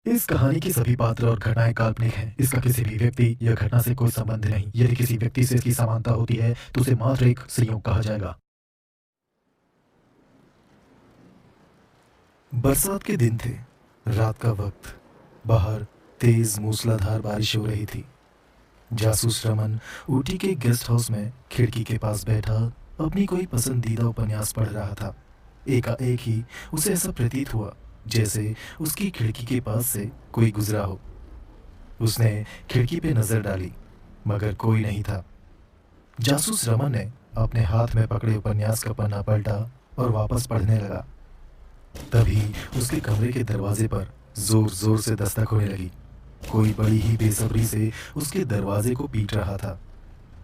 इस कहानी के सभी पात्र और घटनाएं काल्पनिक हैं। इसका किसी भी व्यक्ति या घटना से कोई संबंध नहीं। यदि किसी व्यक्ति से इसकी समानता होती है तो उसे मात्र एक संयोग कहा जाएगा। बरसात के दिन थे। रात का वक्त। बाहर तेज मूसलाधार बारिश हो रही थी। जासूस रमन ऊटी के गेस्ट हाउस में खिड़की के पास बैठा अपनी कोई पसंदीदा उपन्यास पढ़ रहा था। एकाएक ही उसे ऐसा प्रतीत हुआ जैसे उसकी खिड़की के पास से कोई गुजरा हो। उसने खिड़की पे नजर डाली मगर कोई नहीं था। जासूस रमन ने अपने हाथ में पकड़े उपन्यास का पन्ना पलटा और वापस पढ़ने लगा। तभी उसके कमरे के दरवाजे पर जोर जोर से दस्तक होने लगी। कोई बड़ी ही बेसब्री से उसके दरवाजे को पीट रहा था।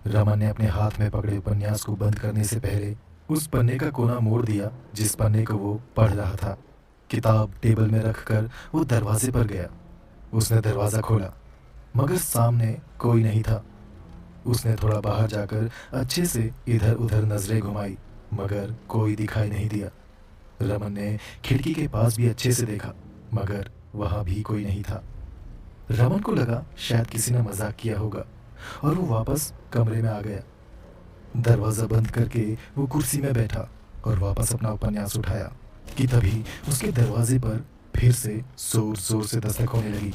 रमन ने अपने हाथ में पकड़े उपन्यास को बंद करने से पहले उस पन्ने का कोना मोड़ दिया जिस पन्ने को वो पढ़ रहा था। किताब टेबल में रखकर वो दरवाजे पर गया। उसने दरवाज़ा खोला मगर सामने कोई नहीं था। उसने थोड़ा बाहर जाकर अच्छे से इधर उधर नजरें घुमाई मगर कोई दिखाई नहीं दिया। रमन ने खिड़की के पास भी अच्छे से देखा मगर वहां भी कोई नहीं था। रमन को लगा शायद किसी ने मजाक किया होगा और वो वापस कमरे में आ गया। दरवाज़ा बंद करके वो कुर्सी में बैठा और वापस अपना उपन्यास उठाया कि तभी उसके दरवाजे पर फिर से जोर जोर से दस्तक होने लगी।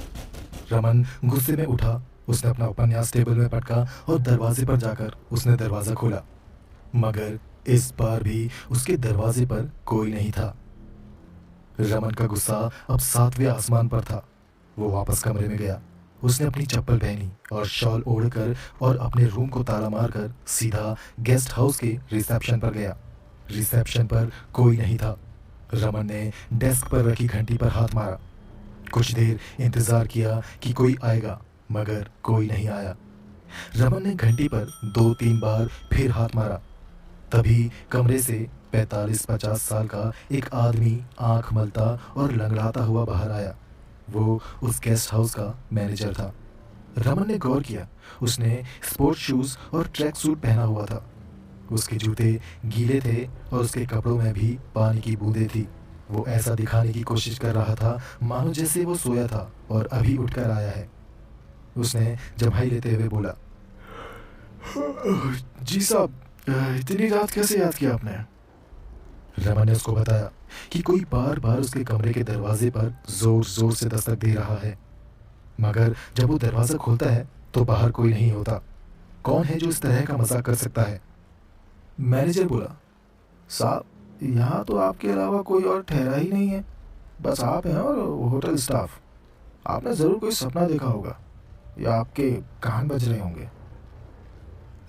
रमन गुस्से में उठा। उसने अपना उपन्यास टेबल में पटका और दरवाजे पर जाकर उसने दरवाज़ा खोला मगर इस बार भी उसके दरवाजे पर कोई नहीं था। रमन का गुस्सा अब सातवें आसमान पर था। वो वापस कमरे में गया। उसने अपनी चप्पल पहनी और शॉल ओढ़कर और अपने रूम को ताला मारकर सीधा गेस्ट हाउस के रिसेप्शन पर गया। रिसेप्शन पर कोई नहीं था। रमन ने डेस्क पर रखी घंटी पर हाथ मारा। कुछ देर इंतजार किया कि कोई आएगा मगर कोई नहीं आया। रमन ने घंटी पर 2-3 बार फिर हाथ मारा। तभी कमरे से 45-50 साल का एक आदमी आंख मलता और लंगड़ाता हुआ बाहर आया। वो उस गेस्ट हाउस का मैनेजर था। रमन ने गौर किया। उसने स्पोर्ट्स शूज और ट्रैक सूट पहना हुआ था। उसके जूते गीले थे और उसके कपड़ों में भी पानी की बूंदें थी। वो ऐसा दिखाने की कोशिश कर रहा था मानो जैसे वो सोया था और अभी उठकर आया है। उसने जम्हाई लेते हुए बोला, जी साहब, इतनी रात कैसे याद किया आपने? रमन ने उसको बताया कि कोई बार बार उसके कमरे के दरवाजे पर जोर जोर से दस्तक दे रहा है मगर जब वो दरवाज़ा खोलता है तो बाहर कोई नहीं होता। कौन है जो इस तरह का मजाक कर सकता है? मैनेजर बोला, साहब, यहाँ तो आपके अलावा कोई और ठहरा ही नहीं है। बस आप हैं और होटल स्टाफ। आपने ज़रूर कोई सपना देखा होगा या आपके कान बज रहे होंगे।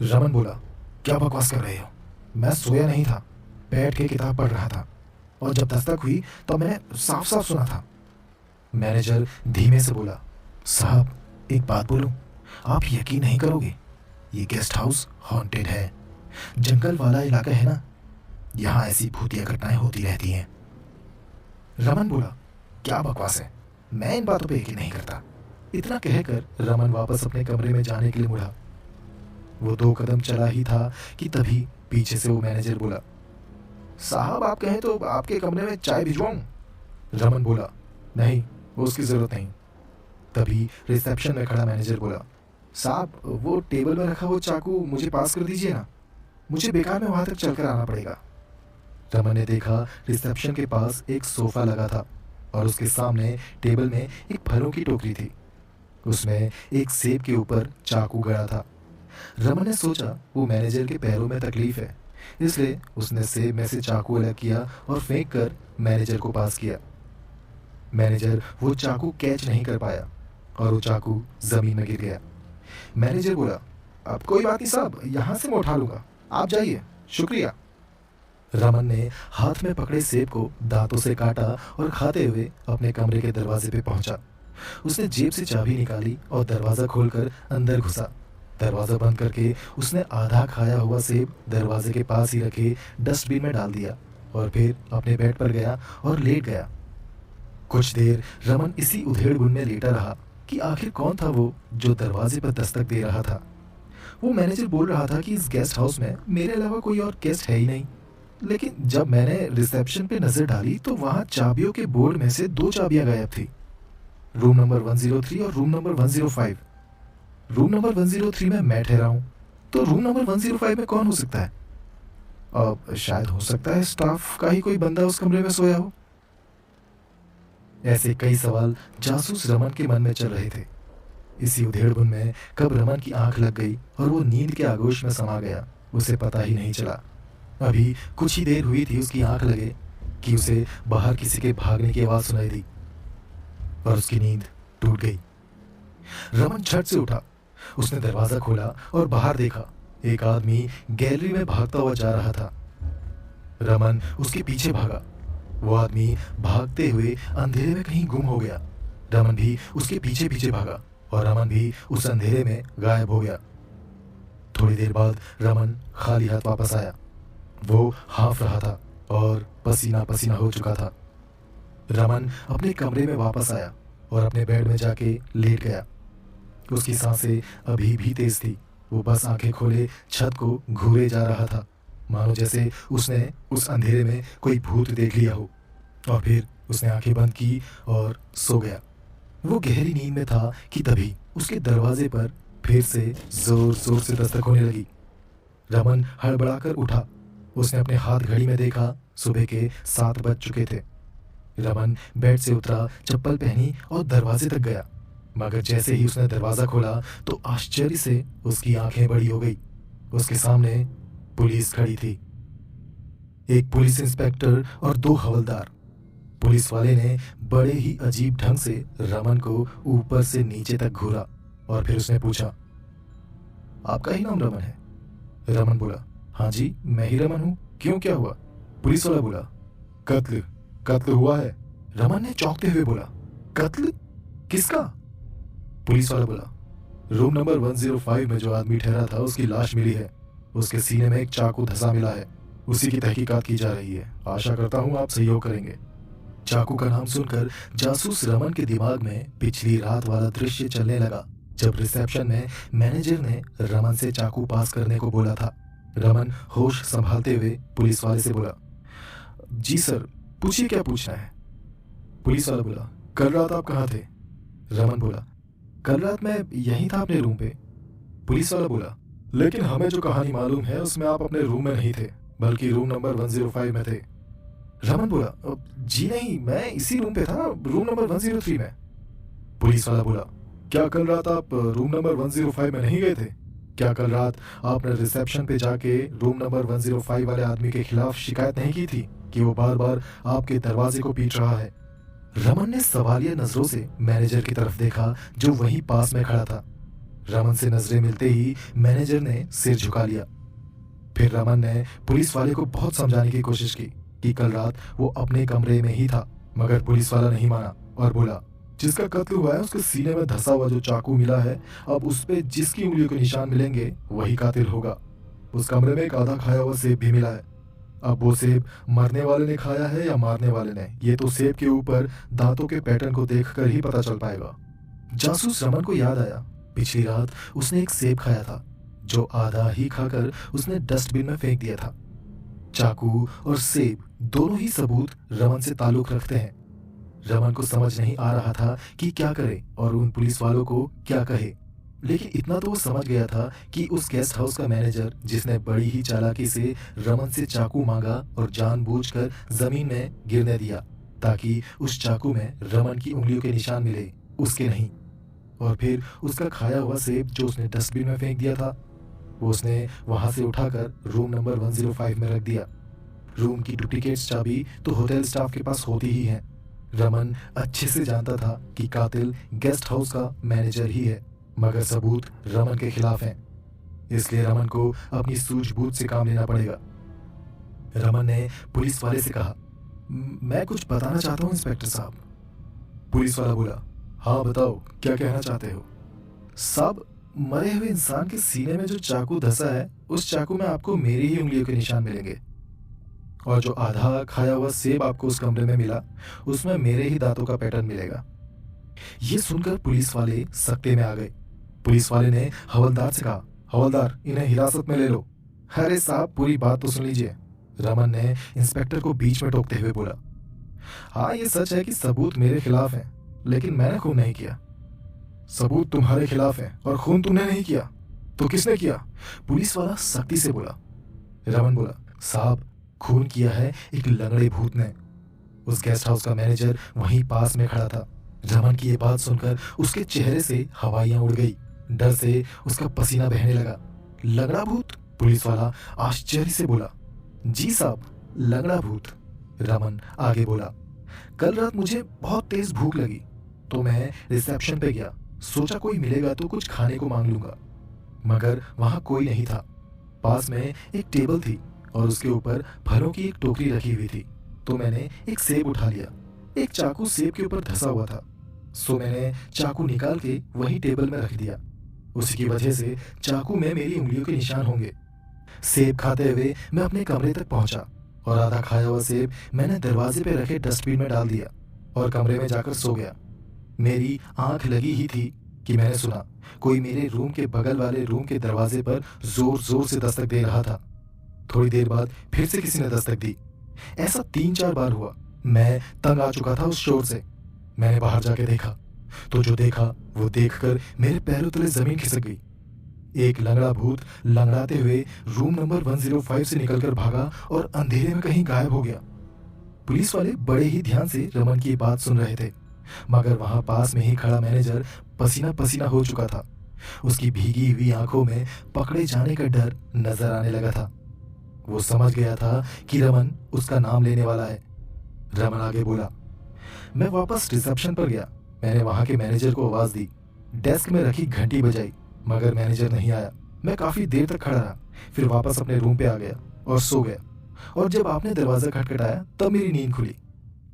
रमन बोला, क्या बकवास कर रहे हो? मैं सोया नहीं था, बैठ के किताब पढ़ रहा था और जब दस्तक हुई तो मैंने साफ साफ सुना था। मैनेजर धीमे से बोला, साहब, एक बात बोलूं, आप यकीन नहीं करोगे, ये गेस्ट हाउस हॉन्टेड है। जंगल वाला इलाका है ना, यहाँ ऐसी भूतिया घटनाएं होती रहती हैं। रमन बोला, क्या बकवास है, मैं इन बातों पे यकीन नहीं करता। इतना कहकर रमन वापस अपने कमरे में जाने के लिए मुड़ा। वो 2 कदम चला ही था कि तभी पीछे से वो मैनेजर बोला, साहब, आप कहें तो आपके कमरे में चाय भिजवाऊं? रमन बोला, नहीं, वो उसकी ज़रूरत नहीं। तभी रिसेप्शन में खड़ा मैनेजर बोला, साहब, वो टेबल में रखा वो चाकू मुझे पास कर दीजिए ना, मुझे बेकार में वहां तक चलकर आना पड़ेगा। रमन ने देखा रिसेप्शन के पास एक सोफा लगा था और उसके सामने टेबल में एक फलों की टोकरी थी। उसमें एक सेब के ऊपर चाकू गड़ा था। रमन ने सोचा वो मैनेजर के पैरों में तकलीफ है, इसलिए उसने सेब में से चाकू अलग किया और फेंक कर मैनेजर को पास किया। मैनेजर वो चाकू कैच नहीं कर पाया और वो चाकू जमीन में गिर गया। मैनेजर बोला, अब कोई बात नहीं साहब, यहाँ से मैं उठा लूंगा, आप जाइए, शुक्रिया। रमन ने हाथ में पकड़े सेब को दांतों से काटा और खाते हुए अपने कमरे के दरवाजे पे पहुंचा। उसने जेब से चाबी निकाली और दरवाज़ा खोलकर अंदर घुसा। दरवाज़ा बंद करके उसने आधा खाया हुआ सेब दरवाजे के पास ही रखे डस्टबिन में डाल दिया और फिर अपने बेड पर गया और लेट गया। कुछ देर रमन इसी उधेड़-बुन में लेटा रहा कि आखिर कौन था वो जो दरवाजे पर दस्तक दे रहा था। वो मैनेजर बोल रहा था कि इस गेस्ट हाउस में मेरे अलावा कोई और गेस्ट है ही नहीं, लेकिन जब मैंने रिसेप्शन पे नजर डाली तो वहां चाबियों के बोर्ड में से 2 चाबियां गायब थी। रूम नंबर 103 और रूम नंबर 105। रूम नंबर 103 में मैं ठहरा हूँ, तो रूम नंबर 105 में कौन हो सकता है? अब शायद हो सकता है स्टाफ का ही कोई बंदा उस कमरे में सोया हो। ऐसे कई सवाल जासूस रमन के मन में चल रहे थे। इसी उधेड़बुन में कब रमन की आंख लग गई और वो नींद के आगोश में समा गया, उसे पता ही नहीं चला। अभी कुछ ही देर हुई थी उसकी आंख लगे कि उसे बाहर किसी के भागने की आवाज सुनाई दी और उसकी नींद टूट गई। रमन झट से उठा, उसने दरवाजा खोला और बाहर देखा। एक आदमी गैलरी में भागता हुआ जा रहा था। रमन उसके पीछे भागा। वो आदमी भागते हुए अंधेरे में कहीं गुम हो गया। रमन भी उसके पीछे पीछे भागा और रमन भी उस अंधेरे में गायब हो गया। थोड़ी देर बाद रमन खाली हाथ वापस आया। वो हाफ रहा था और पसीना पसीना हो चुका था। रमन अपने कमरे में वापस आया और अपने बेड में जाके लेट गया। उसकी सांसें अभी भी तेज थी। वो बस आंखें खोले छत को घूरे जा रहा था, मानो जैसे उसने उस अंधेरे में कोई भूत देख लिया हो। और फिर उसने आंखें बंद की और सो गया। वो गहरी नींद में था कि तभी उसके दरवाजे पर फिर से जोर जोर से दस्तक होने लगी। रमन हड़बड़ाकर उठा। उसने अपने हाथ घड़ी में देखा, सुबह के 7 बज चुके थे। रमन बेड से उतरा, चप्पल पहनी और दरवाजे तक गया। मगर जैसे ही उसने दरवाजा खोला तो आश्चर्य से उसकी आंखें बड़ी हो गई। उसके सामने पुलिस खड़ी थी। एक पुलिस इंस्पेक्टर और 2 हवलदार। पुलिस वाले ने बड़े ही अजीब ढंग से रमन को ऊपर से नीचे तक घूरा और फिर उसने पूछा, आपका ही नाम रमन है? रमन बोला, हाँ जी, मैं ही रमन हूँ। क्यों, क्या हुआ? पुलिस वाला बोला, कत्ल कत्ल हुआ है। रमन ने चौंकते हुए बोला, कत्ल? किसका? पुलिस वाला बोला, रूम नंबर 105 में जो आदमी ठहरा था उसकी लाश मिली है। उसके सीने में एक चाकू धंसा मिला है। उसी की तहकीकात की जा रही है। आशा करता हूँ आप सहयोग करेंगे। चाकू का नाम सुनकर जासूस रमन के दिमाग में पिछली रात वाला दृश्य चलने लगा, जब रिसेप्शन में मैनेजर ने रमन से चाकू पास करने को बोला था। रमन होश संभालते हुए पुलिस वाले से बोला, जी सर, पूछिए क्या पूछना है। पुलिस वाला बोला, कल रात आप कहाँ थे? रमन बोला, कल रात मैं यहीं था अपने रूम पे। पुलिस वाला बोला, लेकिन हमें जो कहानी मालूम है उसमें आप अपने रूम में नहीं थे, बल्कि रूम नंबर 105 में थे। रमन बोला, जी नहीं, मैं इसी रूम पे था, रूम नंबर 103 में। पुलिस वाला बोला, क्या कल रात आप रूम नंबर 105 में नहीं गए थे? क्या कल रात आपने रिसेप्शन पे जाके रूम नंबर 105 वाले आदमी के खिलाफ शिकायत नहीं की थी कि वो बार बार आपके दरवाजे को पीट रहा है? रमन ने सवालिया नजरों से मैनेजर की तरफ देखा, जो वहीं पास में खड़ा था। रमन से नजरें मिलते ही मैनेजर ने सिर झुका लिया। फिर रमन ने पुलिस वाले को बहुत समझाने की कोशिश की कि कल रात वो अपने कमरे में ही था, मगर पुलिस वाला नहीं माना और बोला, जिसका कत्ल हुआ है उसके सीने में धंसा हुआ जो चाकू मिला है, अब उस पे जिसकी उंगलियों के निशान मिलेंगे वही कातिल होगा। उस कमरे में एक आधा खाया हुआ सेब भी मिला है। अब वो सेब मरने वाले ने खाया है या मारने वाले ने, ये तो सेब के ऊपर दांतों के पैटर्न को देखकर ही पता चल पाएगा। जासूस रमन को याद आया, पिछली रात उसने एक सेब खाया था, जो आधा ही खाकर उसने डस्टबिन में फेंक दिया था। चाकू और सेब दोनों ही सबूत रमन से ताल्लुक रखते हैं। रमन को समझ नहीं आ रहा था कि क्या करे और उन पुलिस वालों को क्या कहे, लेकिन इतना तो वो समझ गया था कि उस गेस्ट हाउस का मैनेजर, जिसने बड़ी ही चालाकी से रमन से चाकू मांगा और जानबूझकर जमीन में गिरने दिया ताकि उस चाकू में रमन की उंगलियों के निशान मिले, उसके नहीं। और फिर उसका खाया हुआ सेब जो उसने डस्टबिन में फेंक दिया था, वो उसने वहां से उठाकर रूम नंबर 105 में रख दिया। रूम की डुप्लीकेट चाबी तो होटल स्टाफ के पास होती ही है। रमन अच्छे से जानता था कि कातिल गेस्ट हाउस का मैनेजर ही है, मगर सबूत रमन के खिलाफ हैं। इसलिए रमन को अपनी सूझबूझ से काम लेना पड़ेगा। रमन ने पुलिस वाले से कहा, मैं कुछ बताना चाहता हूँ इंस्पेक्टर साहब। पुलिस वाला बोला, हाँ बताओ, क्या कहना चाहते हो? साहब, मरे हुए इंसान के सीने में जो चाकू धंसा है, उस चाकू में आपको मेरी ही उंगलियों के निशान मिलेंगे, और जो आधा खाया हुआ सेब आपको उस कमरे में मिला, उसमें मेरे ही दांतों का पैटर्न मिलेगा। ये सुनकर पुलिस वाले सख्ते में आ गए। पुलिस वाले ने हवलदार से कहा, हवलदार, इन्हें हिरासत में ले लो। अरे साहब, पूरी बात तो सुन लीजिए। रमन ने इंस्पेक्टर को बीच में टोकते हुए बोला, हाँ ये सच है कि सबूत मेरे खिलाफ हैं, लेकिन मैंने खून नहीं किया। सबूत तुम्हारे खिलाफ है और खून तुमने नहीं किया, तो किसने किया? पुलिस वाला सख्ती से बोला। रमन बोला, साहब खून किया है एक लंगड़े भूत ने। उस गेस्ट हाउस का मैनेजर वहीं पास में खड़ा था। रमन की ये बात सुनकर उसके चेहरे से हवाइयां उड़ गई। डर से उसका पसीना बहने लगा। लंगड़ा भूत? पुलिस वाला आश्चर्य से बोला। जी साहब, लंगड़ा भूत। रमन आगे बोला, कल रात मुझे बहुत तेज भूख लगी तो मैं रिसेप्शन पे गया। सोचा कोई मिलेगा तो कुछ खाने को मांग लूंगा, मगर वहां कोई नहीं था। पास में एक टेबल थी और उसके ऊपर फलों की एक टोकरी रखी हुई थी, तो मैंने एक सेब उठा लिया। एक चाकू सेब के ऊपर धंसा हुआ था, सो मैंने चाकू निकाल के वहीं टेबल में रख दिया। उसी की वजह से चाकू में मेरी उंगलियों के निशान होंगे। सेब खाते हुए मैं अपने कमरे तक पहुंचा और आधा खाया हुआ सेब मैंने दरवाजे पे रखे डस्टबिन में डाल दिया और कमरे में जाकर सो गया। मेरी आंख लगी ही थी कि मैंने सुना कोई मेरे रूम के बगल वाले रूम के दरवाजे पर जोर जोर से दस्तक दे रहा था। थोड़ी देर बाद फिर से किसी ने दस्तक दी। ऐसा 3-4 बार हुआ। मैं तंग आ चुका था उस शोर से। मैंने बाहर जाके देखा तो जो देखा वो देखकर मेरे पैरों तले जमीन खिसक गई। एक लंगड़ा भूत लंगड़ाते हुए रूम नंबर 105 से निकलकर भागा और अंधेरे में कहीं गायब हो गया। पुलिस वाले बड़े ही ध्यान से रमन की बात सुन रहे थे, मगर वहां पास में ही खड़ा मैनेजर पसीना पसीना हो चुका था। उसकी भीगी हुई आंखों में पकड़े जाने का डर नजर आने लगा था। वो समझ गया था कि रमन उसका नाम लेने वाला है। रमन आगे बोला, मैं वापस रिसेप्शन पर गया। मैंने वहां के मैनेजर को आवाज दी, डेस्क में रखी घंटी बजाई, मगर मैनेजर नहीं आया। मैं काफी देर तक खड़ा रहा, फिर वापस अपने रूम पे आ गया और सो गया। और जब आपने दरवाजा खटखटाया तब मेरी नींद खुली।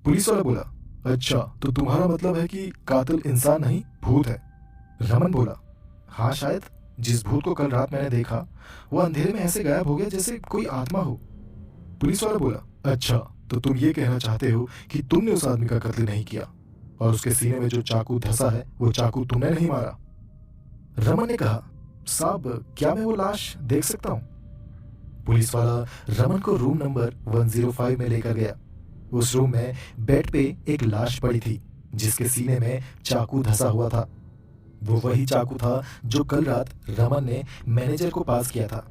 पुलिस वाला बोला, अच्छा तो तुम्हारा मतलब है कि कातिल इंसान नहीं भूत है? रमन बोला, हाँ शायद। जिस भूत को कल रात मैंने देखा वो अंधेरे में ऐसे गायब हो गया जैसे कोई आत्मा हो। पुलिस वाला बोला, अच्छा तो तुम ये कहना चाहते हो कि तुमने उस आदमी का कत्ल नहीं किया और उसके सीने में जो चाकू धंसा है वो चाकू तुमने नहीं मारा? रमन ने कहा, साहब क्या मैं वो लाश देख सकता हूँ? पुलिस वाला रमन को रूम नंबर 105 में लेकर गया। उस रूम में बेड पे एक लाश पड़ी थी जिसके सीने में चाकू धंसा हुआ था। वो वही चाकू था जो कल रात रमन ने मैनेजर को पास किया था।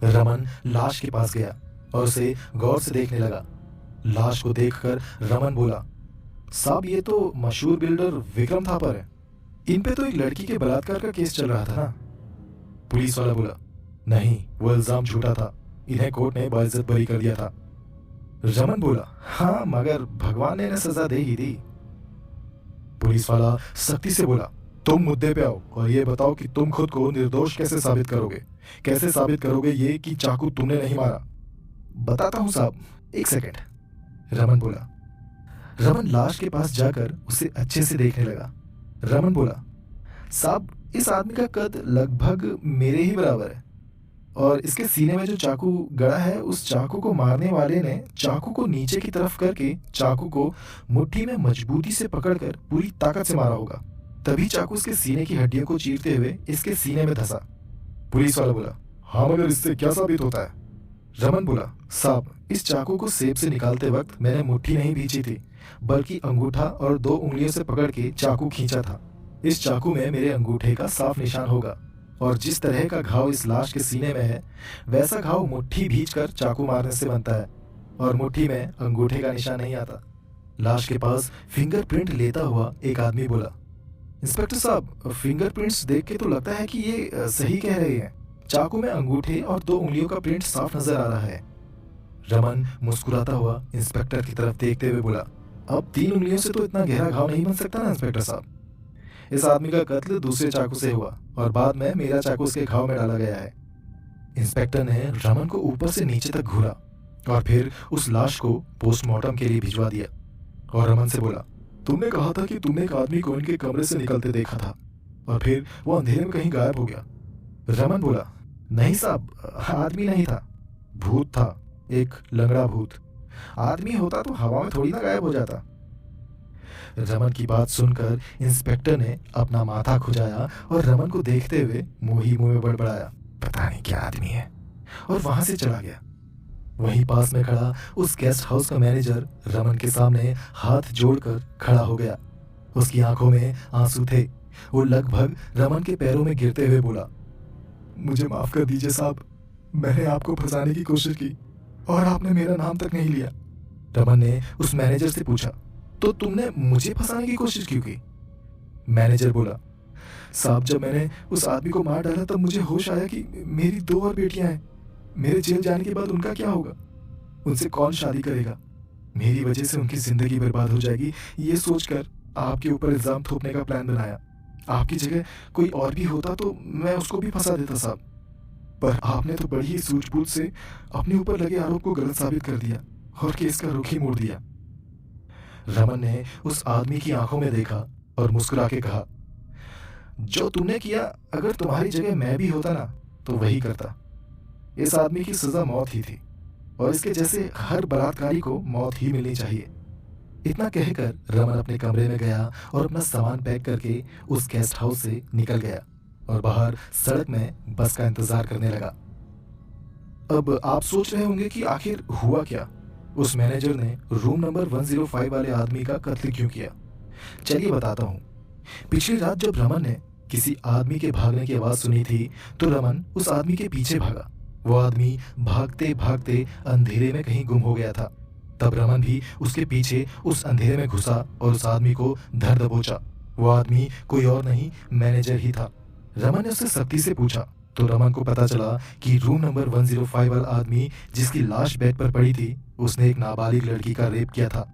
रमन लाश के पास गया और उसे गौर से देखने लगा। लाश को देखकर रमन बोला, साहब ये तो मशहूर बिल्डर विक्रम थापर है। इन पे तो एक लड़की के बलात्कार का केस चल रहा था ना? पुलिस वाला बोला, नहीं वो इल्जाम झूठा था, इन्हें कोर्ट ने बाइज्जत बरी कर दिया था। रमन बोला, हाँ मगर भगवान ने इन्हें सजा दे ही दी। पुलिस वाला सख्ती से बोला, तुम मुद्दे पे आओ और ये बताओ कि तुम खुद को निर्दोष कैसे साबित करोगे? कैसे साबित करोगे ये कि चाकू तुमने नहीं मारा? बताता हूं साहब, एक सेकंड। रमन बोला। रमन लाश के पास जाकर उसे अच्छे से देखने लगा। रमन बोला, साहब इस आदमी का कद लगभग मेरे ही बराबर है और इसके सीने में जो चाकू गड़ा है उस चाकू को मारने वाले ने चाकू को नीचे की तरफ करके चाकू को मुट्ठी में मजबूती से पकड़कर पूरी ताकत से मारा होगा, तभी चाकू इसके सीने की हड्डियों को चीरते हुए इसके सीने में धंसा। पुलिस वाला बोला, हाँ मगर इससे क्या साबित होता है? रमन बोला, साहब इस चाकू को सेब से निकालते वक्त मैंने मुट्ठी नहीं भींची थी, बल्कि अंगूठा और 2 उंगलियों से पकड़ के चाकू खींचा था। इस चाकू में मेरे अंगूठे का साफ निशान होगा और जिस तरह का घाव इस लाश के सीने में है वैसा घाव मुट्ठी भींचकर चाकू मारने से बनता है और मुट्ठी में अंगूठे का निशान नहीं आता। लाश के पास फिंगरप्रिंट लेता हुआ एक आदमी बोला, इंस्पेक्टर साहब फिंगरप्रिंट्स देख के तो लगता है कि ये सही कह रहे हैं। चाकू में अंगूठे और 2 उंगलियों का प्रिंट साफ नजर आ रहा है। रमन मुस्कुराता हुआ इंस्पेक्टर की तरफ देखते हुए बोला, अब 3 उंगलियों से तो इतना गहरा घाव नहीं बन सकता ना इंस्पेक्टर साहब। इस आदमी का कत्ल दूसरे चाकू से हुआ और बाद में मेरा चाकू उसके घाव में डाला गया है। इंस्पेक्टर ने रमन को ऊपर से नीचे तक घूरा और फिर उस लाश को पोस्टमार्टम के लिए भिजवा दिया और रमन से बोला, तुमने कहा था कि तुमने एक आदमी को इनके कमरे से निकलते देखा था और फिर वो अंधेरे में कहीं गायब हो गया। रमन बोला, नहीं साहब आदमी नहीं था, भूत था, एक लंगड़ा भूत। आदमी होता तो हवा में थोड़ी ना गायब हो जाता। रमन की बात सुनकर इंस्पेक्टर ने अपना माथा खुजाया और रमन को देखते हुए मुंह ही मुंह में बड़बड़ाया, पता नहीं क्या आदमी है, और वहां से चला गया। वहीं पास में खड़ा उस गेस्ट हाउस का मैनेजर रमन के सामने हाथ जोड़कर खड़ा हो गया। उसकी आंखों में आंसू थे। वो लगभग रमन के पैरों में गिरते हुए बोला, मुझे माफ कर दीजिए साहब, मैंने आपको फंसाने की कोशिश की और आपने मेरा नाम तक नहीं लिया। रमन ने उस मैनेजर से पूछा, तो तुमने मुझे फंसाने की कोशिश क्यों की? मैनेजर बोला, साहब जब मैंने उस आदमी को मार डाला तब मुझे होश आया कि मेरी 2 और बेटियां हैं। मेरे जेल जाने के बाद उनका क्या होगा? उनसे कौन शादी करेगा? मेरी वजह से उनकी जिंदगी बर्बाद हो जाएगी, ये सोचकर आपके ऊपर इल्जाम थोपने का प्लान बनाया। आपकी जगह कोई और भी होता तो मैं उसको भी फंसा देता साहब, पर आपने तो बड़ी ही सूझबूझ से अपने ऊपर लगे आरोप को गलत साबित कर दिया और केस का रुख ही मोड़ दिया। रमन ने उस आदमी की आंखों में देखा और मुस्कुरा के कहा, जो तुमने किया अगर तुम्हारी जगह मैं भी होता ना तो वही करता। इस आदमी की सजा मौत ही थी और इसके जैसे हर बलात्कारी को मौत ही मिलनी चाहिए। इतना कहकर रमन अपने कमरे में गया और अपना सामान पैक करके उस गेस्ट हाउस से निकल गया और बाहर सड़क में बस का इंतजार करने लगा। अब आप सोच रहे होंगे कि आखिर हुआ क्या? उस मैनेजर ने रूम नंबर 105 वाले आदमी का कत्ल क्यों किया? चलिए बताता हूँ। पिछली रात जब रमन ने किसी आदमी के भागने की आवाज सुनी थी तो रमन उस आदमी के पीछे भागा। वो आदमी भागते भागते अंधेरे में कहीं गुम हो गया था। तब रमन भी उसके पीछे उस अंधेरे में घुसा और उस आदमी को धर दबोचा। वो आदमी कोई और नहीं, मैनेजर ही था। रमन ने उससे सख्ती से पूछा तो रमन को पता चला कि रूम नंबर 105 वाला आदमी जिसकी लाश बेड पर पड़ी थी, उसने एक नाबालिग लड़की का रेप किया था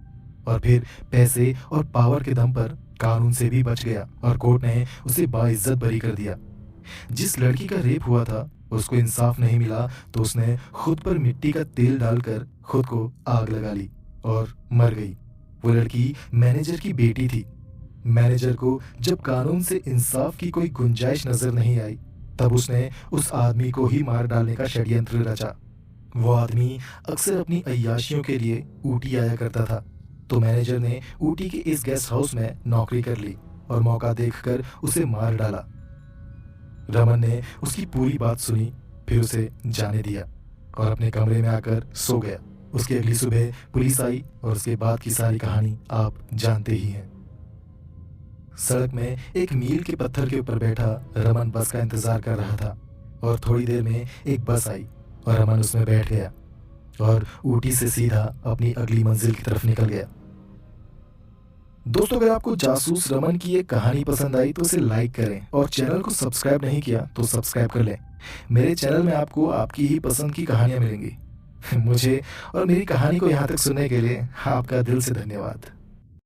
और फिर पैसे और पावर के दम पर कानून से भी बच गया और कोर्ट ने उसे बाइज्जत बरी कर दिया। जिस लड़की का रेप हुआ था उसको इंसाफ नहीं मिला तो उसने खुद पर मिट्टी का तेल डालकर खुद को आग लगा ली और मर गई। वो लड़की मैनेजर की बेटी थी। मैनेजर को जब कानून से इंसाफ की कोई गुंजाइश नजर नहीं आई तब उसने उस आदमी को ही मार डालने का षड्यंत्र रचा। वो आदमी अक्सर अपनी अय्याशियों के लिए ऊटी आया करता था, तो मैनेजर ने ऊटी के इस गेस्ट हाउस में नौकरी कर ली और मौका देखकर उसे मार डाला। रमन ने उसकी पूरी बात सुनी, फिर उसे जाने दिया और अपने कमरे में आकर सो गया। उसकी अगली सुबह पुलिस आई और उसके बाद की सारी कहानी आप जानते ही हैं। सड़क में एक मील के पत्थर के ऊपर बैठा रमन बस का इंतजार कर रहा था और थोड़ी देर में एक बस आई और रमन उसमें बैठ गया और ऊटी से सीधा अपनी अगली मंजिल की तरफ निकल गया। दोस्तों, अगर आपको जासूस रमन की ये कहानी पसंद आई तो इसे लाइक करें और चैनल को सब्सक्राइब नहीं किया तो सब्सक्राइब कर लें। मेरे चैनल में आपको आपकी ही पसंद की कहानियां मिलेंगी। मुझे और मेरी कहानी को यहाँ तक सुनने के लिए आपका दिल से धन्यवाद।